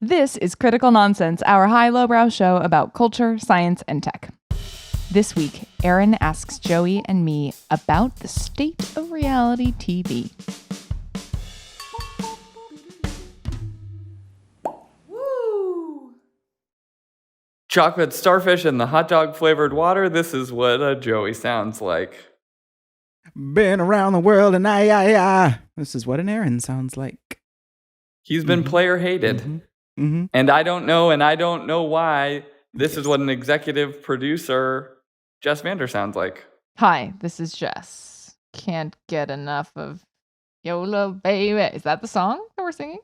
This is Critical Nonsense, our high-lowbrow show about culture, science, and tech. This week, Aaron asks Joey and me about the state of reality TV. Woo! Chocolate starfish and the hot dog flavored water. This is what a Joey sounds like. Been around the world and I. This is what an Aaron sounds like. He's been player hated. And I don't know why. This is what an executive producer, Jess Vander, sounds like. Hi, this is Jess. Can't get enough of YOLO, baby. Is that the song that we're singing?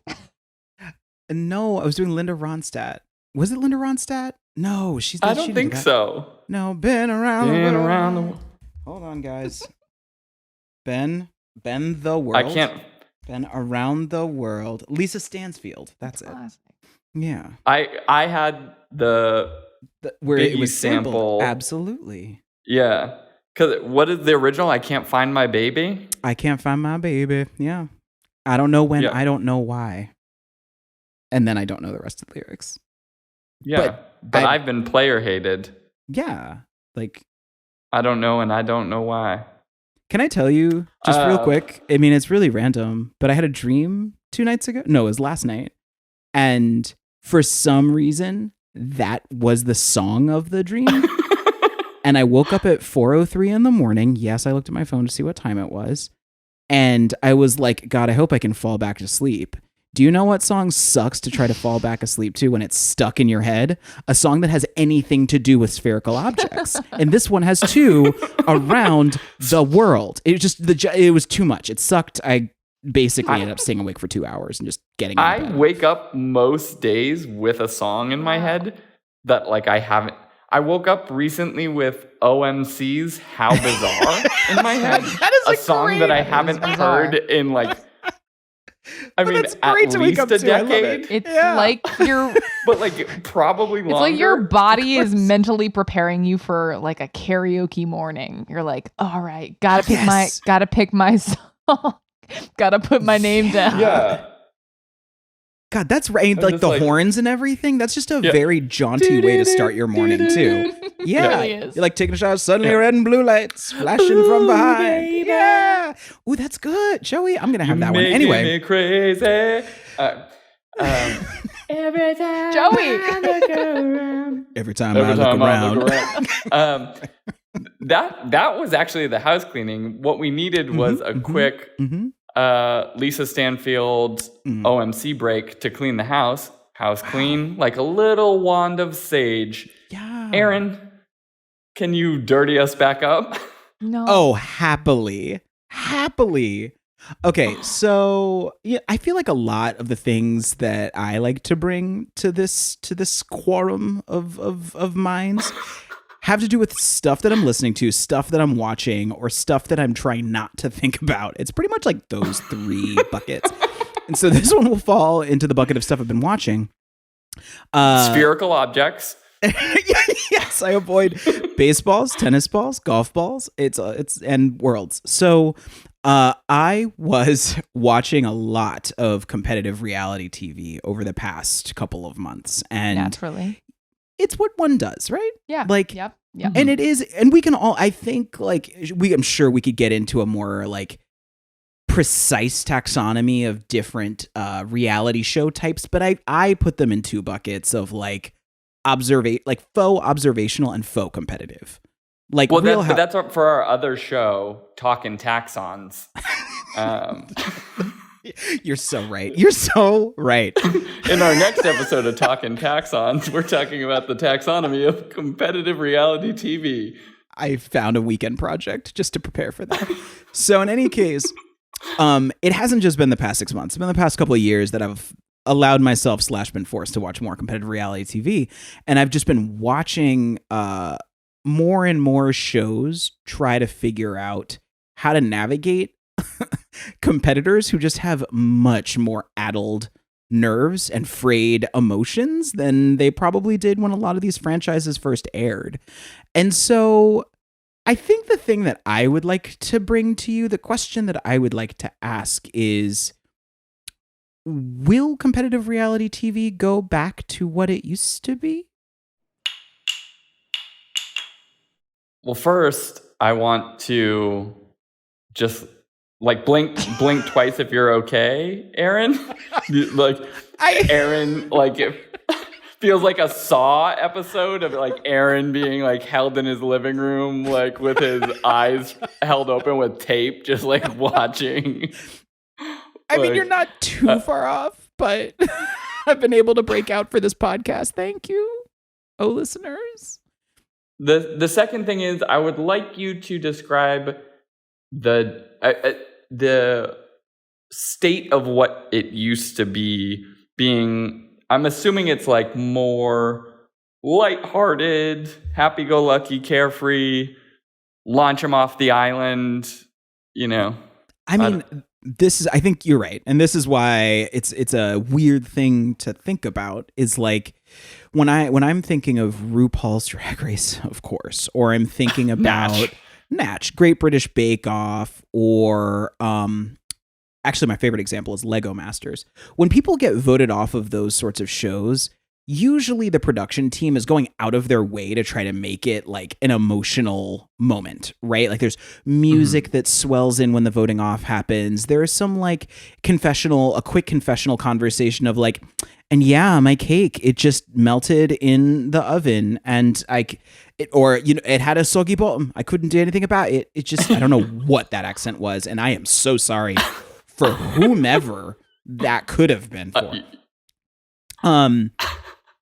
No, I was doing Linda Ronstadt. Was it Linda Ronstadt? No, she's not. I don't think so. No, been around the world. Hold on, guys. Ben the world. I can't. Been around the world. Lisa Stansfield. That's it. Classic. Yeah. I had the where Biggie it was sample. sampled. Absolutely. Yeah. Because what is the original? I Can't Find My Baby. I can't find my baby. Yeah. I don't know when. Yeah. I don't know why. And then I don't know the rest of the lyrics. Yeah. But I've been player hated. Yeah. Like, I don't know, and I don't know why. can I tell you just real quick? I mean, it's really random, but I had a dream 2 nights ago. No, it was last night. And for some reason, that was the song of the dream. And I woke up at 4:03 in the morning. Yes, I looked at my phone to see what time it was. And I was like, God, I hope I can fall back to sleep. Do you know what song sucks to try to fall back asleep to when it's stuck in your head? A song that has anything to do with spherical objects. And this one has two around the world. It was too much. It sucked. I basically ended up staying awake for 2 hours and just getting I out of bed. wake up most days with a song in my head that like I haven't. I woke up recently with OMC's How Bizarre in my head. That is a song that I haven't heard in like, I mean, that's at great to wake least up a to. I love decade. it. It's like your But like probably longer. it's like your body is mentally preparing you for like a karaoke morning. You're like, all right, gotta pick my song. Gotta put my name down. Yeah. God, that's right. I'm Like just the like- horns and everything. That's just a very jaunty way to start your morning too. Yeah, really is. you're like taking a shower. Suddenly, red and blue lights flashing from behind. Yeah. Ooh, that's good, Joey. I'm gonna have that one Making anyway. me crazy. Every time Joey. I look around. Every time I look around. That was actually the house cleaning. What we needed was a quick Lisa Stanfield OMC break to clean the house. House clean, like a little wand of sage. Yeah. Aaron, can you dirty us back up? No. Oh, happily. Okay, so yeah, I feel like a lot of the things that I like to bring to this quorum of minds have to do with stuff that I'm listening to, stuff that I'm watching, or stuff that I'm trying not to think about. It's pretty much like those 3 buckets. And so this one will fall into the bucket of stuff I've been watching. Spherical objects. Yes, I avoid baseballs, tennis balls, golf balls. It's and worlds. So I was watching a lot of competitive reality TV over the past couple of months, and Naturally. it's what one does, right? Yeah. Like, Yep. and it is, and we can all. I think, like, I'm sure we could get into a more like precise taxonomy of different reality show types, but I put them in 2 buckets of like faux observational and faux competitive. Like, Well, that's for our other show, Talkin' Taxons. You're so right. You're so right. In our next episode of Talkin' Taxons, we're talking about the taxonomy of competitive reality TV. I found a weekend project just to prepare for that. So in any case, it hasn't just been the past 6 months. It's been the past couple of years that I've allowed myself / been forced to watch more competitive reality TV. And I've just been watching more and more shows try to figure out how to navigate competitors who just have much more addled nerves and frayed emotions than they probably did when a lot of these franchises first aired. And so I think the thing that I would like to bring to you, the question that I would like to ask is, will competitive reality TV go back to what it used to be? Well, first, I want to just like blink twice if you're okay, Aaron. Aaron, like it feels like a Saw episode of like Aaron being like held in his living room, like with his eyes held open with tape, just like watching. I mean, you're not too far off, but I've been able to break out for this podcast. Thank you, listeners. The second thing is, I would like you to describe the state of what it used to be being. I'm assuming it's like more lighthearted, happy-go-lucky, carefree, launch them off the island, you know. I mean, I think you're right. And this is why it's a weird thing to think about, is like when I'm thinking of RuPaul's Drag Race, of course, or I'm thinking about Natch, Great British Bake Off, or actually my favorite example is Lego Masters. When people get voted off of those sorts of shows, usually the production team is going out of their way to try to make it like an emotional moment, right? Like there's music that swells in when the voting off happens. There is some like a quick confessional conversation of like, and yeah, my cake, it just melted in the oven and it had a soggy bottom. I couldn't do anything about it. It just, I don't know what that accent was. And I am so sorry for whomever that could have been for.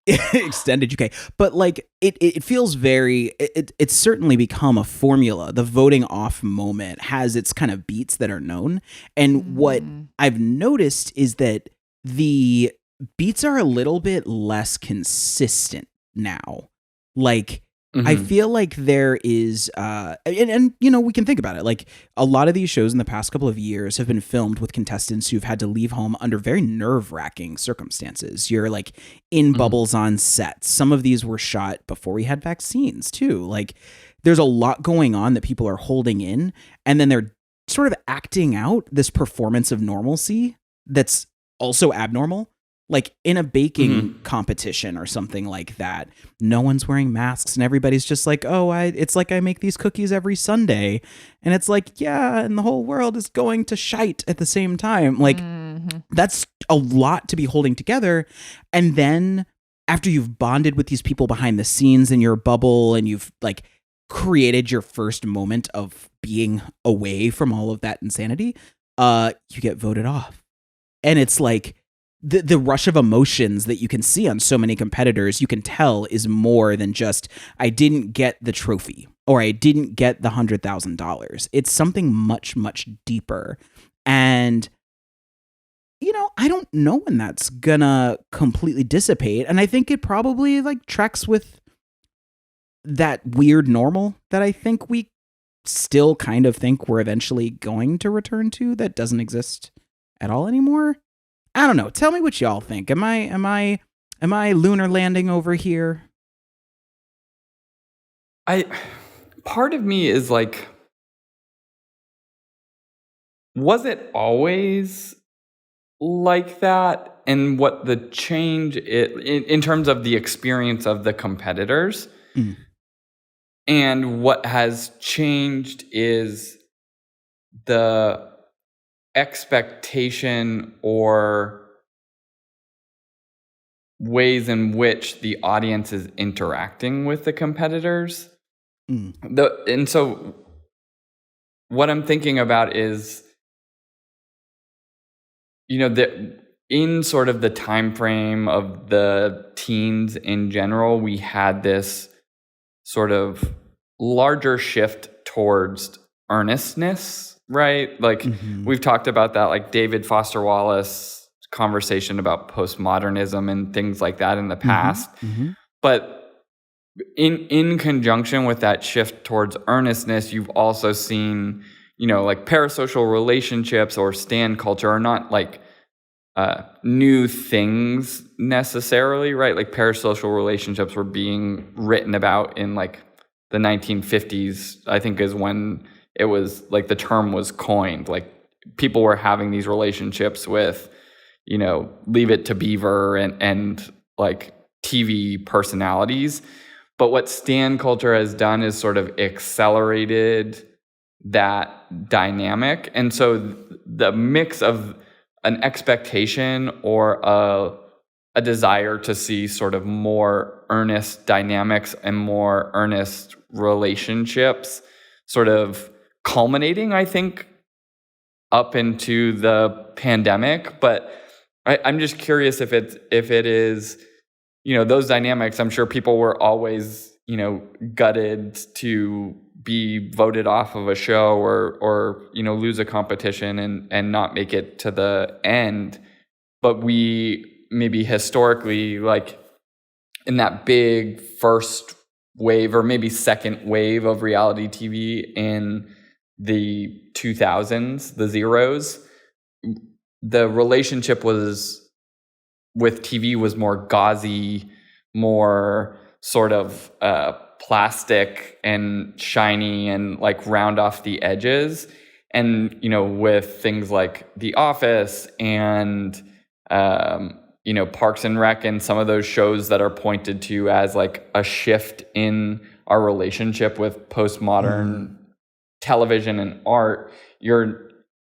Extended UK, but like it feels very it's certainly become a formula. The voting off moment has its kind of beats that are known, and what I've noticed is that the beats are a little bit less consistent now. Like I feel like there is and you know, we can think about it, like a lot of these shows in the past couple of years have been filmed with contestants who've had to leave home under very nerve-wracking circumstances. You're like in bubbles on set. Some of these were shot before we had vaccines too. Like there's a lot going on that people are holding in, and then they're sort of acting out this performance of normalcy that's also abnormal. Like in a baking competition or something like that, no one's wearing masks and everybody's just like, oh, it's like I make these cookies every Sunday. And it's like, yeah, and the whole world is going to shite at the same time. Like that's a lot to be holding together. And then after you've bonded with these people behind the scenes in your bubble and you've like created your first moment of being away from all of that insanity, you get voted off. And it's like, the rush of emotions that you can see on so many competitors, you can tell is more than just, I didn't get the trophy or I didn't get the $100,000. It's something much, much deeper. And, you know, I don't know when that's gonna completely dissipate. And I think it probably like tracks with that weird normal that I think we still kind of think we're eventually going to return to, that doesn't exist at all anymore. I don't know. Tell me what y'all think. Am I lunar landing over here? Part of me is like, was it always like that? And what the change in terms of the experience of the competitors, and what has changed is the expectation or ways in which the audience is interacting with the competitors. And so what I'm thinking about is, you know, that in sort of the time frame of the teens in general, we had this sort of larger shift towards earnestness. Right? Like we've talked about that, like David Foster Wallace conversation about postmodernism and things like that in the past. But in conjunction with that shift towards earnestness, you've also seen, you know, like parasocial relationships or stan culture are not like new things necessarily, right? Like parasocial relationships were being written about in like the 1950s, I think is when it was like the term was coined. Like people were having these relationships with, Leave It to Beaver and like TV personalities. But what stan culture has done is sort of accelerated that dynamic. And so the mix of an expectation or a desire to see sort of more earnest dynamics and more earnest relationships sort of culminating, I think, up into the pandemic. But I'm just curious if it is, those dynamics. I'm sure people were always, gutted to be voted off of a show or lose a competition and not make it to the end. But we maybe historically, like in that big first wave or maybe second wave of reality TV in the 2000s, the zeros, the relationship with TV was more gauzy, more sort of plastic and shiny and like round off the edges. And, with things like The Office and, Parks and Rec and some of those shows that are pointed to as like a shift in our relationship with postmodern television and art,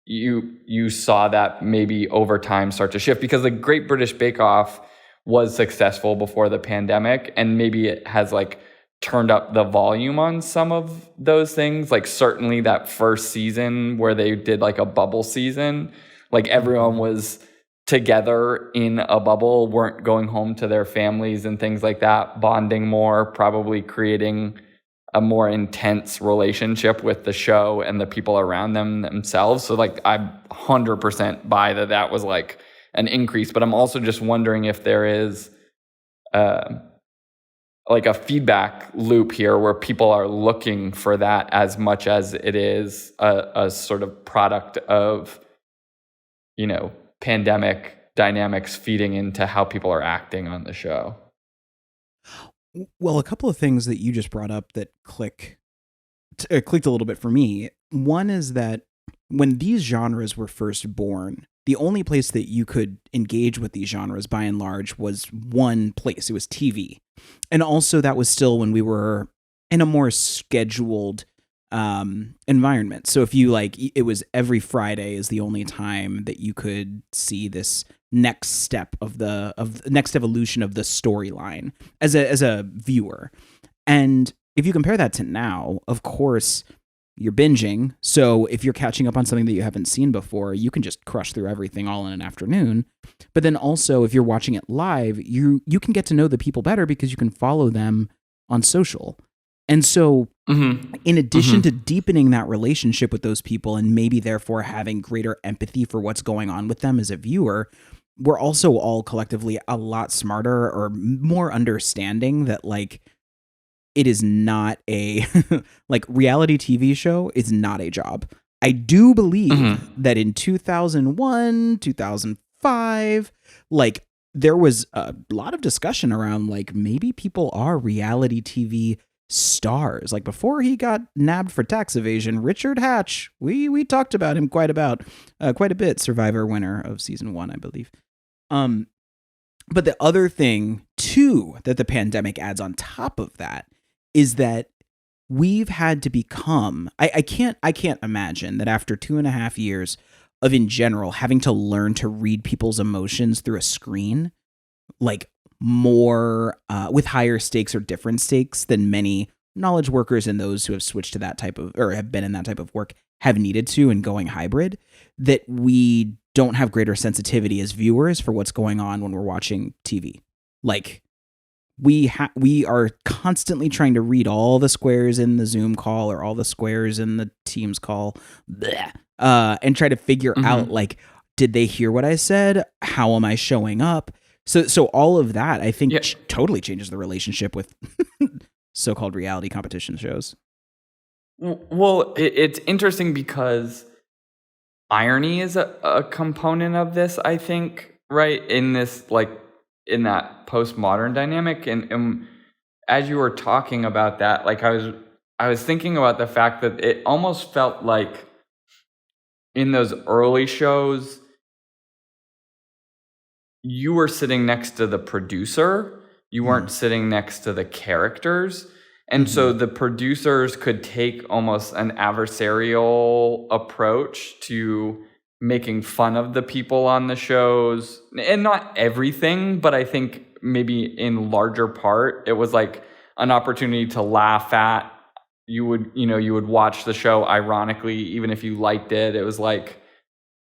you saw that maybe over time start to shift, because the Great British Bake Off was successful before the pandemic, and maybe it has like turned up the volume on some of those things. Like certainly that first season where they did like a bubble season, like everyone was together in a bubble, weren't going home to their families and things like that, bonding more, probably creating a more intense relationship with the show and the people around themselves. So like I 100% buy that was like an increase, but I'm also just wondering if there is like a feedback loop here where people are looking for that as much as it is a sort of product of, pandemic dynamics feeding into how people are acting on the show. Well, a couple of things that you just brought up that clicked a little bit for me. One is that when these genres were first born, the only place that you could engage with these genres by and large was one place. It was TV. And also that was still when we were in a more scheduled environment. So if you it was every Friday is the only time that you could see this next step of the next evolution of the storyline as a viewer. And if you compare that to now, of course, you're binging. So if you're catching up on something that you haven't seen before, you can just crush through everything all in an afternoon. But then also if you're watching it live, you can get to know the people better because you can follow them on social. And so in addition to deepening that relationship with those people and maybe therefore having greater empathy for what's going on with them as a viewer, we're also all collectively a lot smarter or more understanding that it is not a reality TV show is not a job. I do believe that in 2001, 2005, there was a lot of discussion around maybe people are reality TV stars. Before he got nabbed for tax evasion, Richard Hatch, we talked about him quite a bit, Survivor winner of season 1, I believe. But the other thing too that the pandemic adds on top of that is that we've had to become, I can't imagine that after 2.5 years of in general having to learn to read people's emotions through a screen, more with higher stakes or different stakes than many knowledge workers and those who have switched to that type of, or have been in that type of work have needed to and going hybrid, that we don't have greater sensitivity as viewers for what's going on when we're watching TV. We are constantly trying to read all the squares in the Zoom call or all the squares in the Teams call, and try to figure out did they hear what I said? How am I showing up? So all of that, I think, totally changes the relationship with so-called reality competition shows. Well, it's interesting because irony is a component of this, I think, right? In this, in that postmodern dynamic. And as you were talking about that, I was thinking about the fact that it almost felt like in those early shows, you were sitting next to the producer. You weren't sitting next to the characters. And so the producers could take almost an adversarial approach to making fun of the people on the shows. And not everything, but I think maybe in larger part, it was like an opportunity to laugh at. You would watch the show ironically, even if you liked it. It was like,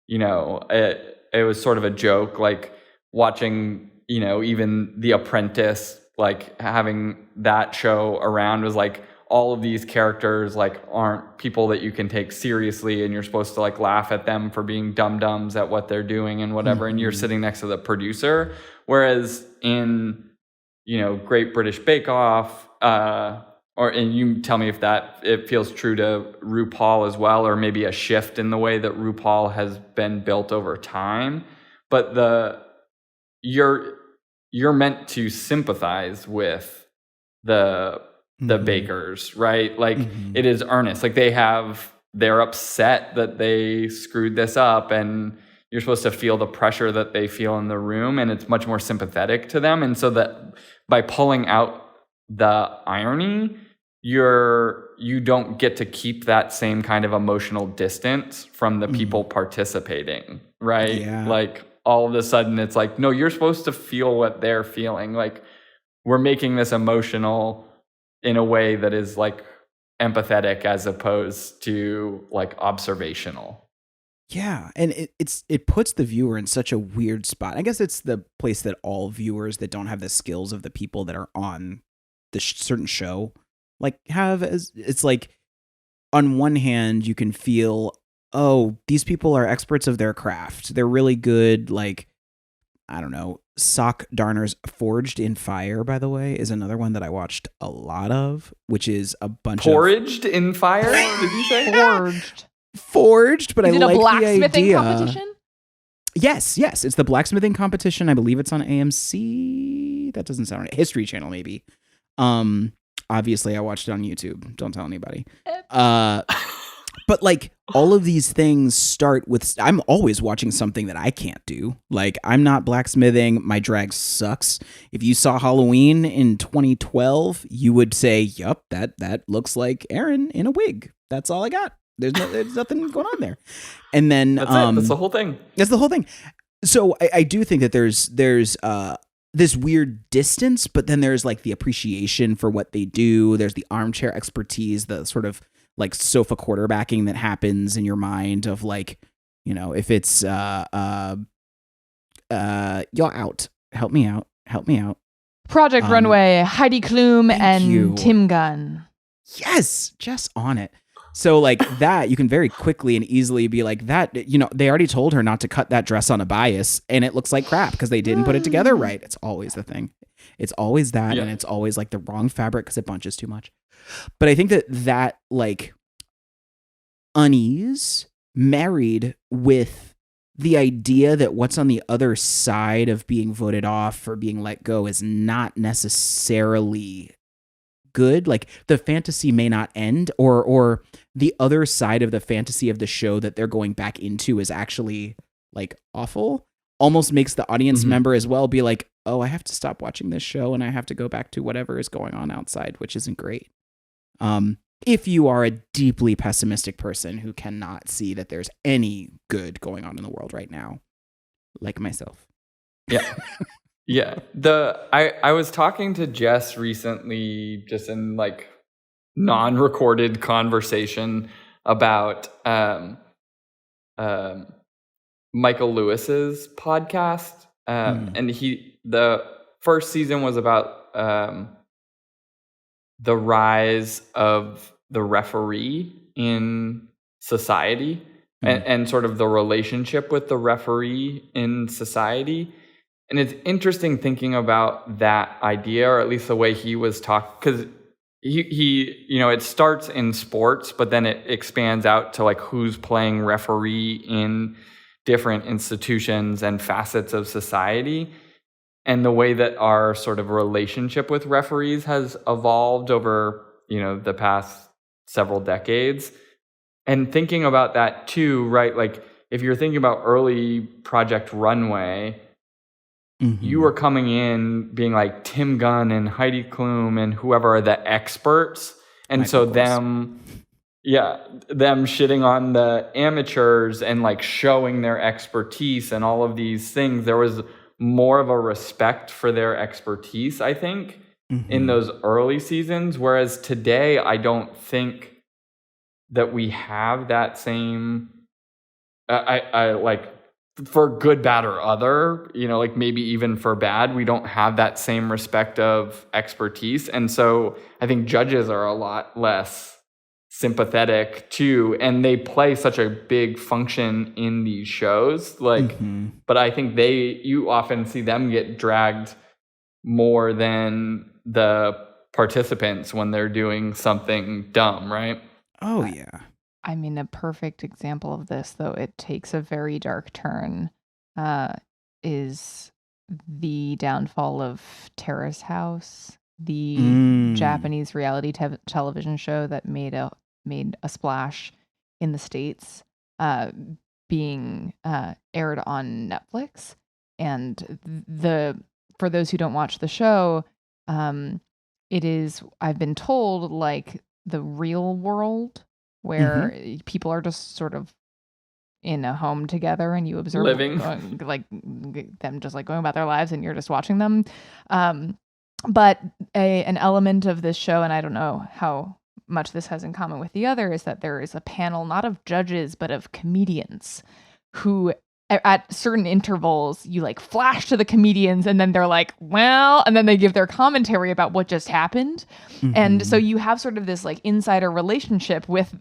it was sort of a joke, like watching, even The Apprentice, like having that show around was like all of these characters like aren't people that you can take seriously, and you're supposed to like laugh at them for being dum-dums at what they're doing and whatever, and you're sitting next to the producer. Whereas in, Great British Bake Off, and you tell me if it feels true to RuPaul as well, or maybe a shift in the way that RuPaul has been built over time. But you're meant to sympathize with the bakers, right? Like it is earnest. Like they're upset that they screwed this up, and you're supposed to feel the pressure that they feel in the room, and it's much more sympathetic to them. And so that by pulling out the irony, you don't get to keep that same kind of emotional distance from the people participating, right? Yeah. Like all of a sudden it's like, no, you're supposed to feel what they're feeling. Like we're making this emotional in a way that is like empathetic as opposed to like observational. Yeah, and it puts the viewer in such a weird spot. I guess it's the place that all viewers that don't have the skills of the people that are on the certain show like have. It's like on one hand you can feel, oh, these people are experts of their craft. They're really good. Like, I don't know, sock darners. Forged in Fire, by the way, is another one that I watched a lot of, which is a bunch Forged in Fire, did you say? Forged, but is I it like a blacksmithing the idea. competition? Yes, it's the blacksmithing competition. I believe it's on AMC. That doesn't sound right. History Channel, maybe. Obviously, I watched it on YouTube. Don't tell anybody. But like all of these things start with, I'm always watching something that I can't do. Like I'm not blacksmithing. My drag sucks. If you saw Halloween in 2012, you would say, yup, that looks like Erin in a wig. That's all I got. There's nothing going on there. And then that's the whole thing. That's the whole thing. So I do think that there's this weird distance, but then there's like the appreciation for what they do. There's the armchair expertise, the sort of like sofa quarterbacking that happens in your mind of like, if it's y'all out, help me out. Project Runway, Heidi Klum and you. Tim Gunn. Yes, just on it. So like that, you can very quickly and easily be like that, they already told her not to cut that dress on a bias and it looks like crap because they didn't put it together right. It's always the thing. It's always that. Yeah. And it's always like the wrong fabric because it bunches too much. But I think that like unease married with the idea that what's on the other side of being voted off or being let go is not necessarily good. Like the fantasy may not end, or the other side of the fantasy of the show that they're going back into is actually like awful, almost makes the audience member as well be like, oh, I have to stop watching this show and I have to go back to whatever is going on outside, which isn't great. If you are a deeply pessimistic person who cannot see that there's any good going on in the world right now, like myself. Yeah. Yeah. I was talking to Jess recently, just in like non-recorded conversation about Michael Lewis's podcast. And the first season was about the rise of the referee in society and sort of the relationship with the referee in society. And it's interesting thinking about that idea, or at least the way he was talking, because he it starts in sports, but then it expands out to like who's playing referee in different institutions and facets of society, and the way that our sort of relationship with referees has evolved over, the past several decades. And thinking about that too, right? Like if you're thinking about early Project Runway, you were coming in being like Tim Gunn and Heidi Klum and whoever are the experts. And so them shitting on the amateurs and like showing their expertise and all of these things, there was more of a respect for their expertise, I think, in those early seasons. Whereas today, I don't think that we have that same, I like, for good, bad, or other, you know, like maybe even for bad, we don't have that same respect of expertise. And so I think judges are a lot less sympathetic too, and they play such a big function in these shows. Like, but I think you often see them get dragged more than the participants when they're doing something dumb, right? Oh, yeah. I mean, a perfect example of this, though it takes a very dark turn, is the downfall of Terrace House, the Japanese reality television show that made a splash in the States, being aired on Netflix. And for those who don't watch the show, it is, I've been told, like the real world, where people are just sort of in a home together and you observe like them just like going about their lives and you're just watching them. But an element of this show, and I don't know how much this has in common with the other, is that there is a panel not of judges but of comedians who at certain intervals you like flash to the comedians and then they're like, well, and then they give their commentary about what just happened. And so you have sort of this like insider relationship with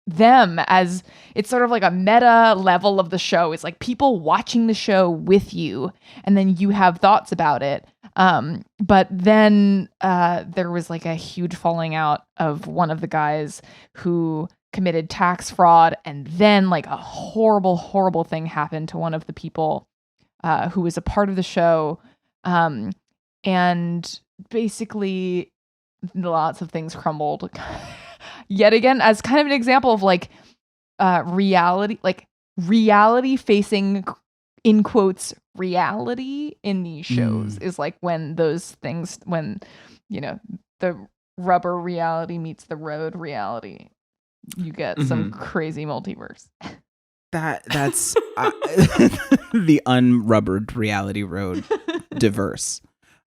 them, as it's sort of like a meta level of the show. It's like people watching the show with you and then you have thoughts about it. But then there was like a huge falling out of one of the guys who committed tax fraud, and then like a horrible thing happened to one of the people who was a part of the show, and basically lots of things crumbled yet again, as kind of an example of like reality facing, in quotes, reality in these shows is like when those things, when, you know, the rubber reality meets the road reality, you get some crazy multiverse. That's the unrubbered reality road diverse.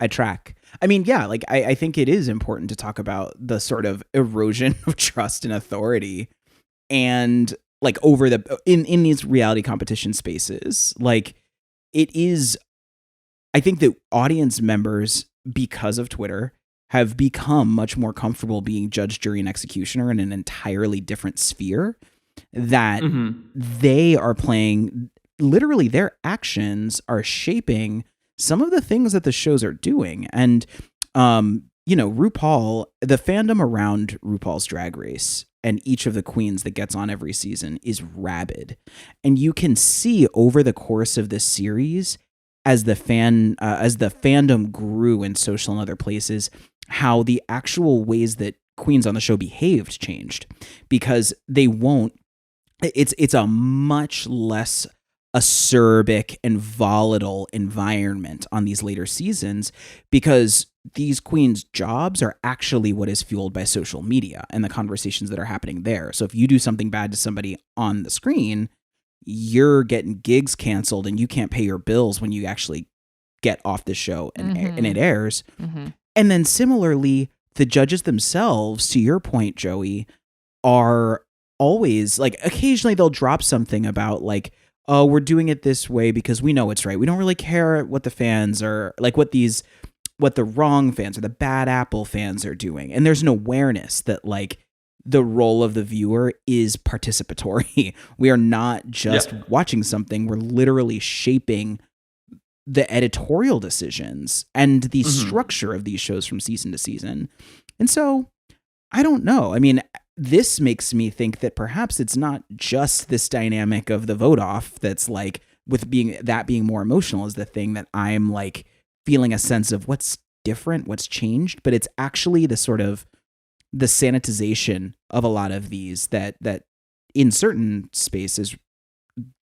I track. I mean, yeah, like I think it is important to talk about the sort of erosion of trust and authority, and like over in these reality competition spaces. Like it is, I think that audience members, because of Twitter, have become much more comfortable being judge, jury, and executioner in an entirely different sphere, that they are playing, literally their actions are shaping some of the things that the shows are doing. And, you know, RuPaul, the fandom around RuPaul's Drag Race and each of the queens that gets on every season is rabid. And you can see over the course of this series, as the fandom grew in social and other places, how the actual ways that queens on the show behaved changed, because they won't, it's a much less acerbic and volatile environment on these later seasons, because these queens' jobs are actually what is fueled by social media and the conversations that are happening there. So if you do something bad to somebody on the screen, you're getting gigs canceled and you can't pay your bills when you actually get off the show and it airs. And then similarly, the judges themselves, to your point, Joey, are always like, occasionally they'll drop something about like, oh, we're doing it this way because we know it's right. We don't really care what the fans are like, what the wrong fans or the bad apple fans are doing. And there's an awareness that like the role of the viewer is participatory. We are not just watching something. We're literally shaping the editorial decisions and the structure of these shows from season to season. And so I don't know. I mean, this makes me think that perhaps it's not just this dynamic of the vote off that's like, with being more emotional is the thing that I'm like feeling a sense of what's different, what's changed, but it's actually the sort of the sanitization of a lot of these that in certain spaces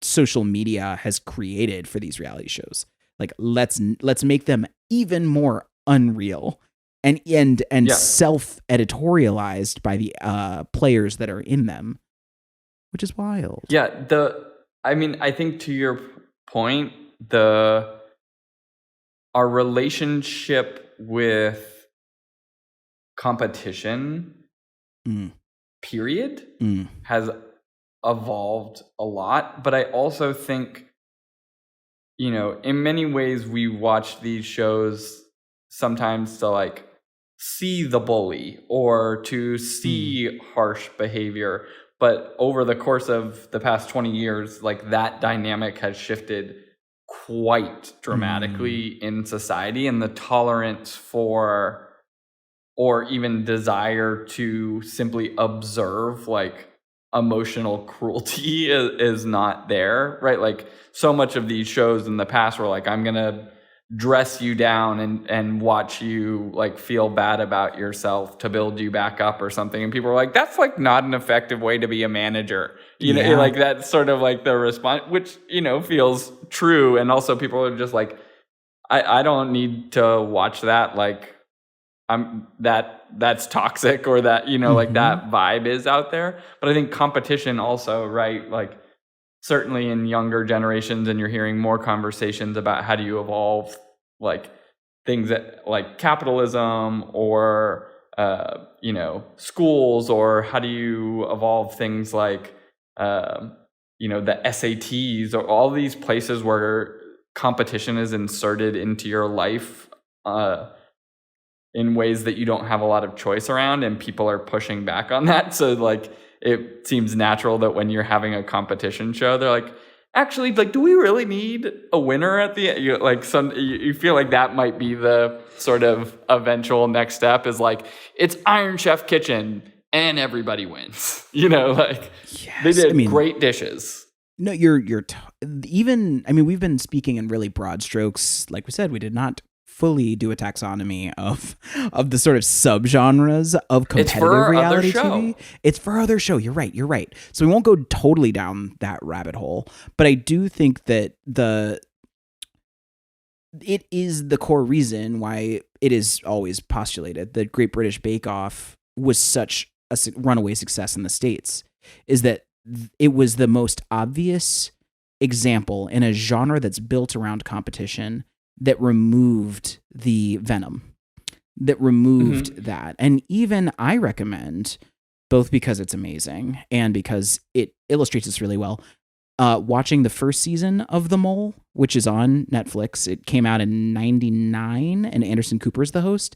social media has created for these reality shows. Like let's make them even more unreal and self-editorialized by the players that are in them, which is wild. Yeah, I think to your point, our relationship with competition, period, has evolved a lot. But I also think, in many ways, we watch these shows sometimes to like see the bully or to see harsh behavior. But over the course of the past 20 years, like that dynamic has shifted quite dramatically in society, and the tolerance for or even desire to simply observe like emotional cruelty is not there, right? Like so much of these shows in the past were like, I'm gonna dress you down and watch you like feel bad about yourself to build you back up or something, and people are like, that's like not an effective way to be a manager, know, like that's sort of like the response, which feels true. And also people are just like, I don't need to watch that, like that's toxic, or that like that vibe is out there. But I think competition also, right, like certainly in younger generations, and you're hearing more conversations about how do you evolve like things that like capitalism or schools, or how do you evolve things like the SATs, or all these places where competition is inserted into your life in ways that you don't have a lot of choice around, and people are pushing back on that. So like it seems natural that when you're having a competition show, they're like, actually, like, do we really need a winner at the end? You feel like that might be the sort of eventual next step, is like, it's Iron Chef Kitchen and everybody wins. Like they did great dishes. No, we've been speaking in really broad strokes. Like we said, we did not fully do a taxonomy of the sort of subgenres of competitive reality TV. It's for other show. You're right. So we won't go totally down that rabbit hole, but I do think that it is the core reason why it is always postulated that Great British Bake Off was such a runaway success in the States, is that it was the most obvious example in a genre that's built around competition that removed the venom, that removed that. And even I recommend, both because it's amazing and because it illustrates this really well, watching the first season of The Mole, which is on Netflix. It came out in 1999, and Anderson Cooper is the host.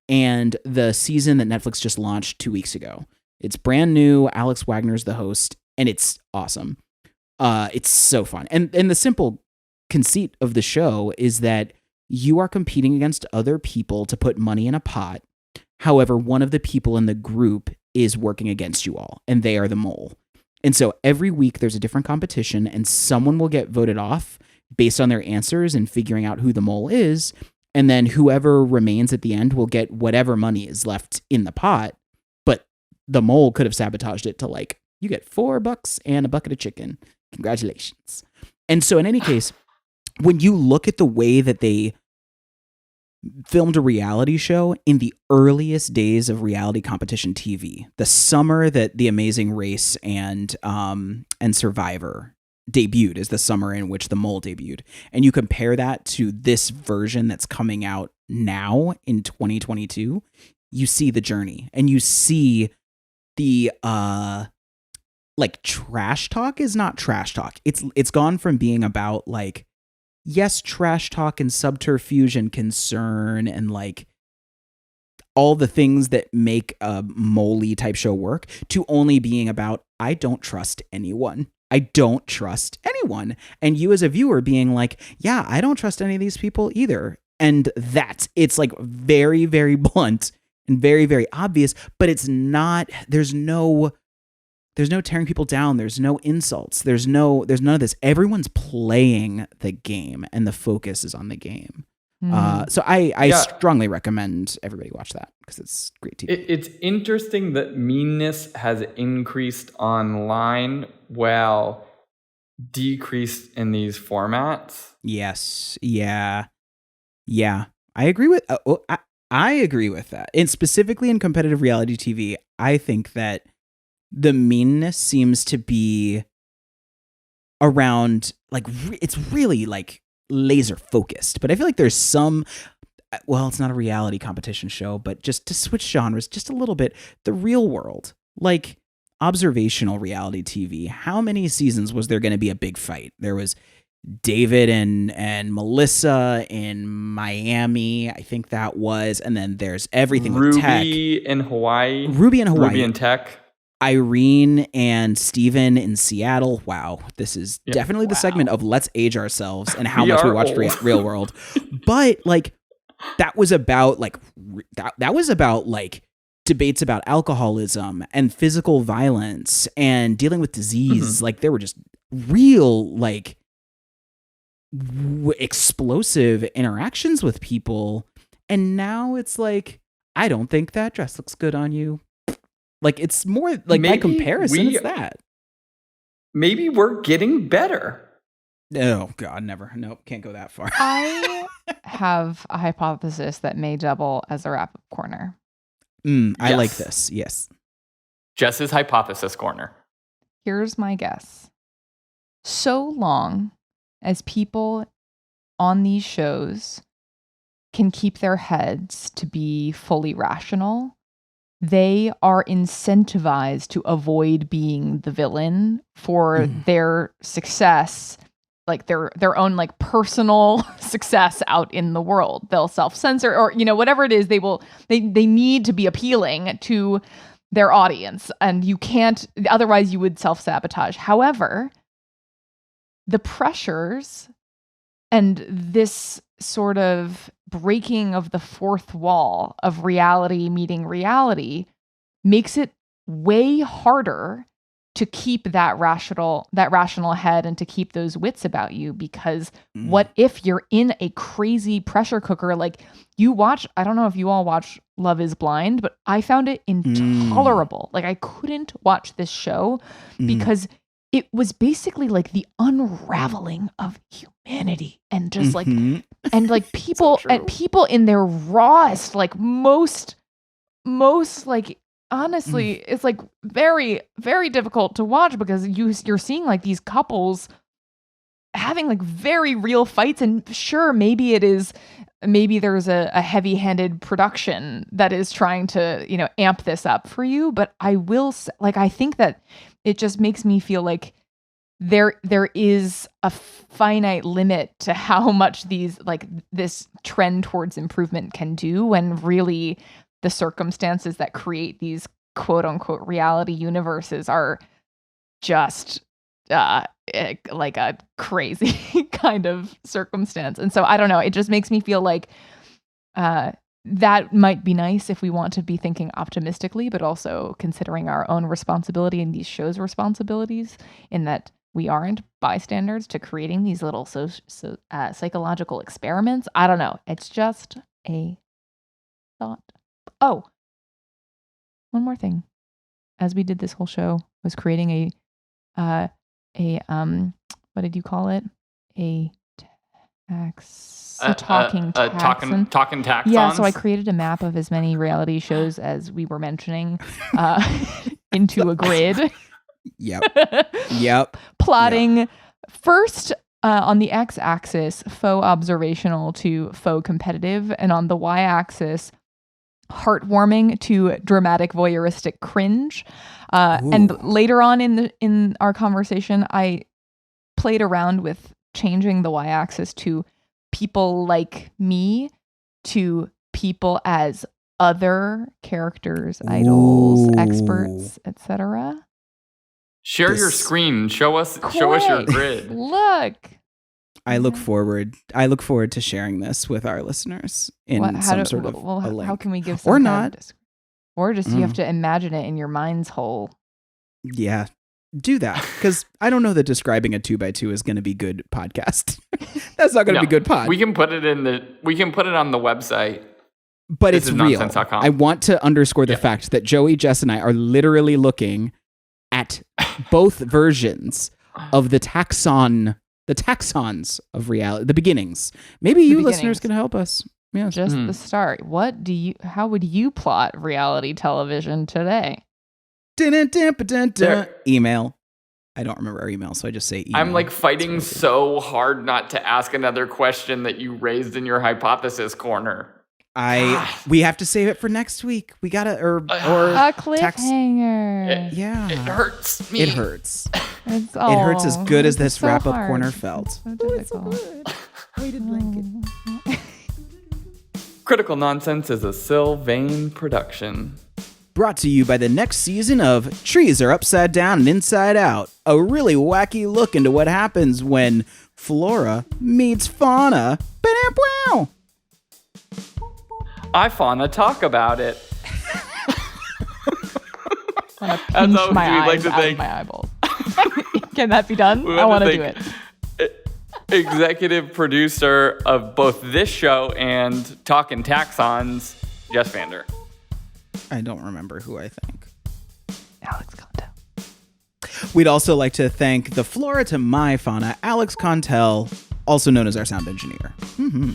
And the season that Netflix just launched 2 weeks ago. It's brand new. Alex Wagner's the host, and it's awesome. It's so fun. And the simple conceit of the show is that you are competing against other people to put money in a pot. However, one of the people in the group is working against you all, and they are the mole. And so every week there's a different competition, and someone will get voted off based on their answers and figuring out who the mole is. And then whoever remains at the end will get whatever money is left in the pot. But the mole could have sabotaged it to like, you get $4 and a bucket of chicken. Congratulations. And so in any case, when you look at the way that they filmed a reality show in the earliest days of reality competition TV, the summer that The Amazing Race and Survivor debuted is the summer in which The Mole debuted. And you compare that to this version that's coming out now in 2022, you see the journey, and you see the like trash talk is not trash talk. It's gone from being about like, yes, trash talk and subterfuge and concern and like all the things that make a Mole-y type show work, to only being about, I don't trust anyone. I don't trust anyone. And you as a viewer being like, yeah, I don't trust any of these people either. And it's like very, very blunt and very, very obvious, but it's not, there's no tearing people down. There's no insults. There's none of this. Everyone's playing the game, and the focus is on the game. So I strongly recommend everybody watch that, because it's great TV. It's interesting that meanness has increased online while decreased in these formats. Yes. Yeah. I agree with. I agree with that. And specifically in competitive reality TV, I think that the meanness seems to be around, like, it's really like laser focused. But I feel like there's some. Well, it's not a reality competition show, but just to switch genres just a little bit, the real world, like observational reality TV. How many seasons was there going to be a big fight? There was David and Melissa in Miami, I think that was, and then there's everything with Tech. Ruby in Hawaii. Ruby and Tech. Irene and Steven in Seattle. Wow, this is definitely the segment of let's age ourselves and how much we watched Real World. But like that was about like that was about like debates about alcoholism and physical violence and dealing with disease. Mm-hmm. Like there were just real like explosive interactions with people, and now it's like, I don't think that dress looks good on you. Like it's more like by comparison, it's that. Maybe we're getting better. Oh God, never. Nope, can't go that far. I have a hypothesis that may double as a wrap-up corner. I like this. Yes. Jess's hypothesis corner. Here's my guess. So long as people on these shows can keep their heads to be fully rational, they are incentivized to avoid being the villain for their success, like their own like personal success out in the world. They'll self-censor or, you know, whatever it is, they need to be appealing to their audience, and you can't, otherwise you would self-sabotage. However, the pressures and this sort of breaking of the fourth wall of reality meeting reality makes it way harder to keep that rational head and to keep those wits about you, because what if you're in a crazy pressure cooker? Like you watch, I don't know if you all watch Love is Blind, but I found it intolerable. Like I couldn't watch this show because it was basically like the unraveling of humanity and just like, and like people so and people in their rawest, like most like, honestly, it's like very, very difficult to watch because you're seeing like these couples having like very real fights, and sure, maybe there's a heavy-handed production that is trying to, you know, amp this up for you. But I think that it just makes me feel like there is a finite limit to how much this trend towards improvement can do, when really the circumstances that create these quote unquote reality universes are just like a crazy kind of circumstance. And so I don't know, it just makes me feel like that might be nice if we want to be thinking optimistically, but also considering our own responsibility and these shows' responsibilities, in that we aren't bystanders to creating these little psychological experiments. I don't know. It's just a thought. Oh, one more thing. As we did this whole show, was creating a what did you call it? Talking taxon. Yeah, so I created a map of as many reality shows as we were mentioning into a grid. Yep. Plotting first on the x-axis, faux observational to faux competitive, and on the y-axis, heartwarming to dramatic voyeuristic cringe. And later on in our conversation, I played around with changing the y-axis to people like me to people as other characters, idols, experts, etc. Share your screen. Show us your grid. Look. I look forward to sharing this with our listeners in how can we give some or not or just you have to imagine it in your mind's hole. Yeah, do that, because I don't know that describing a 2x2 is going to be good podcast. That's not going to be good pod. We can put it on the website, but it's real. I want to underscore the fact that Joey, Jess, and I are literally looking at both versions of the taxons of reality, the beginnings. Maybe you listeners can help us. Yes. Just the start. How would you plot reality television today? Email. I don't remember our email, so I just say email. I'm like fighting so hard not to ask another question that you raised in your hypothesis corner. We have to save it for next week. We gotta or a cliffhanger. Yeah, it hurts me. It hurts. It hurts as good as this so wrap-up hard. corner felt. So difficult. Weighted blanket. Critical Nonsense is a Sylvain production. Brought to you by the next season of Trees Are Upside Down and Inside Out, a really wacky look into what happens when flora meets fauna. Ba-dam-pow! I fauna talk about it. I want to pinch my eyes out of my eyeballs. Can that be done? I want to do it. Executive producer of both this show and Talkin' Taxons, Jess Vander. I don't remember who I think. Alex Contel. We'd also like to thank the flora to my fauna, Alex Contel, also known as our sound engineer. Mm-hmm.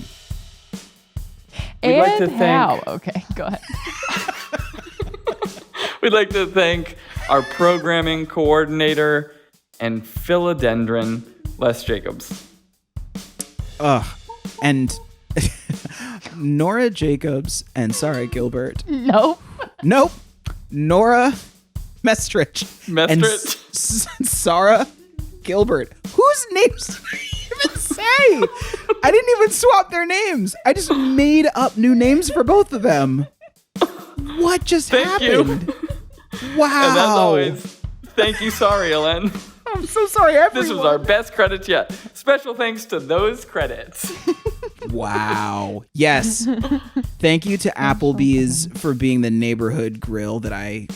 We'd like to thank... Okay, go ahead. We'd like to thank our programming coordinator and philodendron, Les Jacobs. And Nora Jacobs and Sarah Gilbert. Nope. Nora Mestrich. And Sarah Gilbert. Whose names did I even say? I didn't even swap their names. I just made up new names for both of them. What just happened? Wow. And as always, thank you, Ellen. I'm so sorry, everyone. This was our best credits yet. Special thanks to those credits. Wow. Yes. Thank you to Applebee's for being the neighborhood grill that I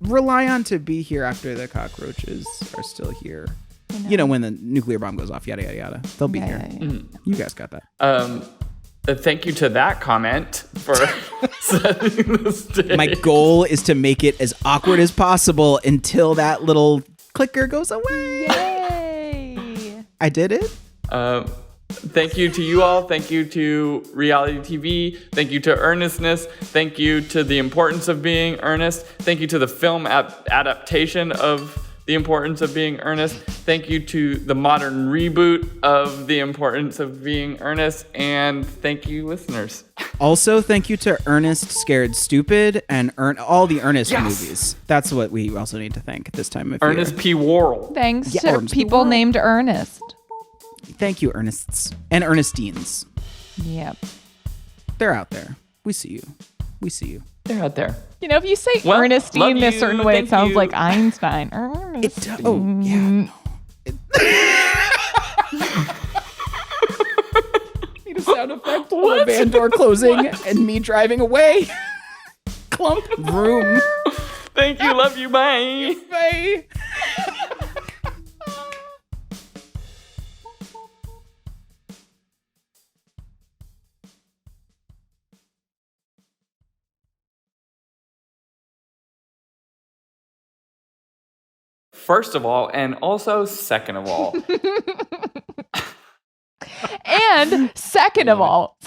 rely on to be here after the cockroaches are still here. You know, when the nuclear bomb goes off, yada, yada, yada. They'll be here. Yeah. Mm-hmm. You guys got that. Thank you to that comment for setting the stage. My goal is to make it as awkward as possible until that little clicker goes away. Yay! I did it. Thank you to you all. Thank you to reality TV. Thank you to earnestness. Thank you to the importance of being earnest. Thank you to the film adaptation of the importance of being earnest. Thank you to the modern reboot of the importance of being earnest. And thank you, listeners. Also, thank you to Ernest Scared Stupid and all the Ernest movies. That's what we also need to thank at this time of year. Ernest P. Worrell. Thanks to people named Ernest. Thank you, Ernests and Ernestines. Yep. They're out there. We see you. We see you. They're out there. You know, if you say Ernestine in a certain way, it sounds like Einstein. Ernestine. Yeah. Need a sound effect of a van door closing and me driving away. Clump. Vroom. Thank you. Love you. Bye. Bye. First of all, and also second of all. And second of all.